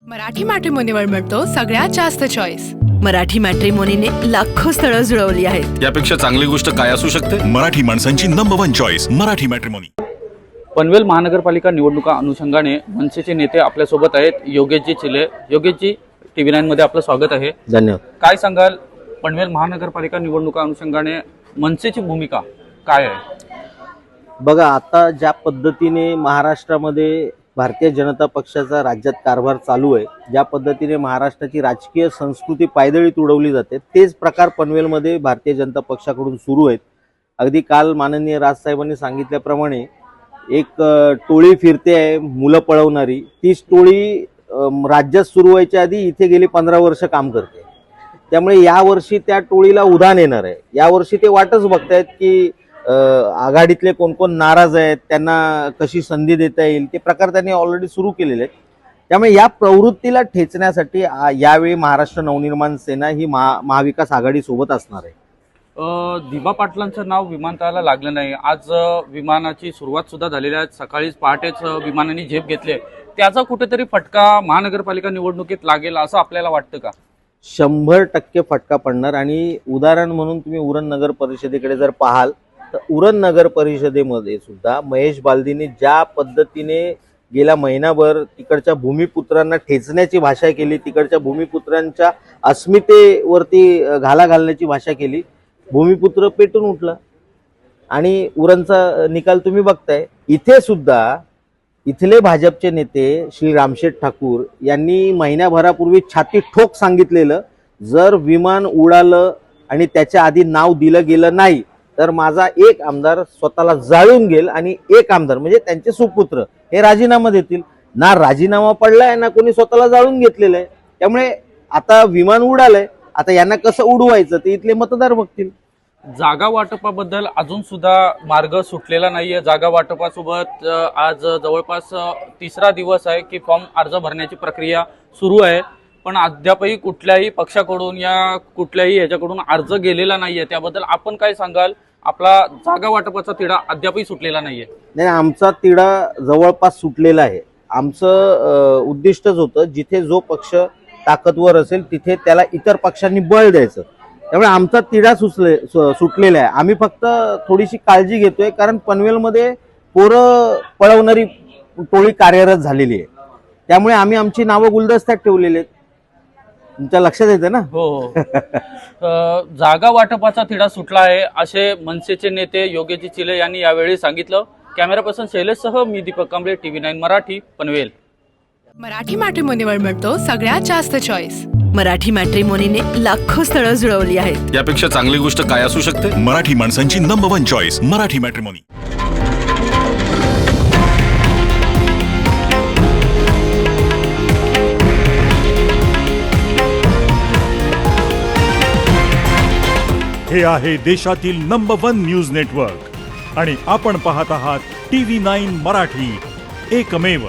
मराठी मॅट्रिमोनीवर मिळतो सगळ्यात जास्त चॉईस। मराठी मॅट्रिमोनीने लाखो स्थळं जुळवली आहेत। यापेक्षा चांगली गोष्ट काय असू शकते? मराठी माणसांची number 1 choice Marathi matrimony. Panvel महानगरपालिका निवडणुका अनुषंगाने मनसेचे नेते आपल्यासोबत आहेत। योगेशजी चिले। योगेशजी, TV9 मध्ये आपलं स्वागत आहे। धन्यवाद। काय सांगाल, पनवेल महानगरपालिका निवडणुका अनुषंगाने मनसेची भूमिका काय आहे? बघा, आता ज्या पद्धतीने महाराष्ट्रामध्ये भारतीय जनता पक्षाचा राज्यात कारभार चालू आहे, ज्या पद्धतीने महाराष्ट्राची राजकीय संस्कृती पायदळी तुडवली जाते, तेच प्रकार पनवेलमध्ये भारतीय जनता पक्षाकडून सुरू आहेत। अगदी काल माननीय राजसाहेबांनी सांगितल्याप्रमाणे एक टोळी फिरते आहे मुलं पळवणारी, तीच टोळी राज्यात सुरू व्हायच्या आधी इथे गेली 15 वर्ष काम करते। त्यामुळे यावर्षी त्या टोळीला उधाण येणार आहे। यावर्षी ते वाटच बघतायत की आघाडीतले कोण कोण नाराज आहेत, त्यांना कशी संधी देता येईल, ते प्रकार त्यांनी ऑलरेडी सुरू केलेले आहेत। त्यामुळे या प्रवृत्तीला ठेचण्यासाठी यावेळी महाराष्ट्र नवनिर्माण सेना ही महाविकास आघाडी सोबत असणार आहे। दिबा पाटलांचं नाव विमानतळाला लागलं नाही। आज विमानाची सुरुवात सुद्धा झालेली आहे। सकाळीच पहाटेच विमानाने झेप घेतले। त्याचा कुठेतरी फटका महानगरपालिका निवडणुकीत लागेल असं आपल्याला वाटतं का? 100% फटका पडणार। आणि उदाहरण म्हणून तुम्ही उरण नगर परिषदेकडे जर पाहाल तर उरण नगर परिषदेमध्ये सुद्धा महेश बालदीने ज्या पद्धतीने गेल्या महिनाभर तिकडच्या भूमिपुत्रांना ठेचण्याची भाषा केली, तिकडच्या भूमिपुत्रांच्या अस्मितेवरती घाला घालण्याची भाषा केली, भूमिपुत्र पेटून उठला। आणि उरणचा निकाल तुम्ही बघताय। इथे सुद्धा इथले भाजपचे नेते श्री रामशेठ ठाकूर यांनी महिन्याभरापूर्वी छाती ठोक सांगितलेलं, जर विमान उडालं आणि त्याच्या आधी नाव दिलं गेलं नाही तर माझा एक आमदार स्वतःला जाळून घेईल आणि एक आमदार म्हणजे त्यांचे सुपुत्र हे राजीनामा देतील। ना राजीनामा पडलाय ना कोणी स्वतःला जाळून घेतलेलं आहे। त्यामुळे आता विमान उडालंय, आता यांना कसं उडवायचं ते इथले मतदार बघतील। जागा वाटपाबद्दल अजून सुद्धा मार्ग सुटलेला नाहीये। जागा वाटपासोबत आज जवळपास तिसरा दिवस आहे की फॉर्म अर्ज भरण्याची प्रक्रिया सुरू आहे, पण अद्यापही कुठल्याही पक्षाकडून या कुठल्याही ह्याच्याकडून अर्ज गेलेला नाहीये। त्याबद्दल आपण काय सांगाल? आपला जागा वाटपाचा तिढा अद्यापही सुटलेला नाहीये। नाही, आमचा तिढा जवळपास सुटलेला आहे। आमचं उद्दिष्टच होतं, जिथे जो पक्ष ताकदवर असेल तिथे त्याला इतर पक्षांनी बळ द्यायचं। त्यामुळे आमचा तिढा सुटलेला आहे। आम्ही फक्त थोडीशी काळजी घेतोय, कारण पनवेलमध्ये पोरं पळवणारी टोळी कार्यरत झालेली आहे। त्यामुळे आम्ही आमची नावं गुलदस्त्यात ठेवलेली आहेत। तुमच्या लक्षात येतं ना? हो। जागा वाटपाचा तिढा सुटला आहे असे मनसेचे नेते योगेशजी चिले यांनी यावेळी सांगितलं। कॅमेरा पर्सन शैलेशसह मी दीपक कांबळे, TV9 मराठी, पनवेल। मराठी मॅट्रिमोनीवर मिळतो सगळ्यात जास्त चॉईस। मराठी मॅट्रिमोनीने लाखो स्थळं जुळवली आहेत। यापेक्षा चांगली गोष्ट काय असू शकते? मराठी माणसांची नंबर 1 चॉईस मराठी मॅट्रिमोनी। हे आहे देशातील नंबर 1 न्यूज नेटवर्क आणि आपण पाहत आहात TV9 मराठी, एकमेव।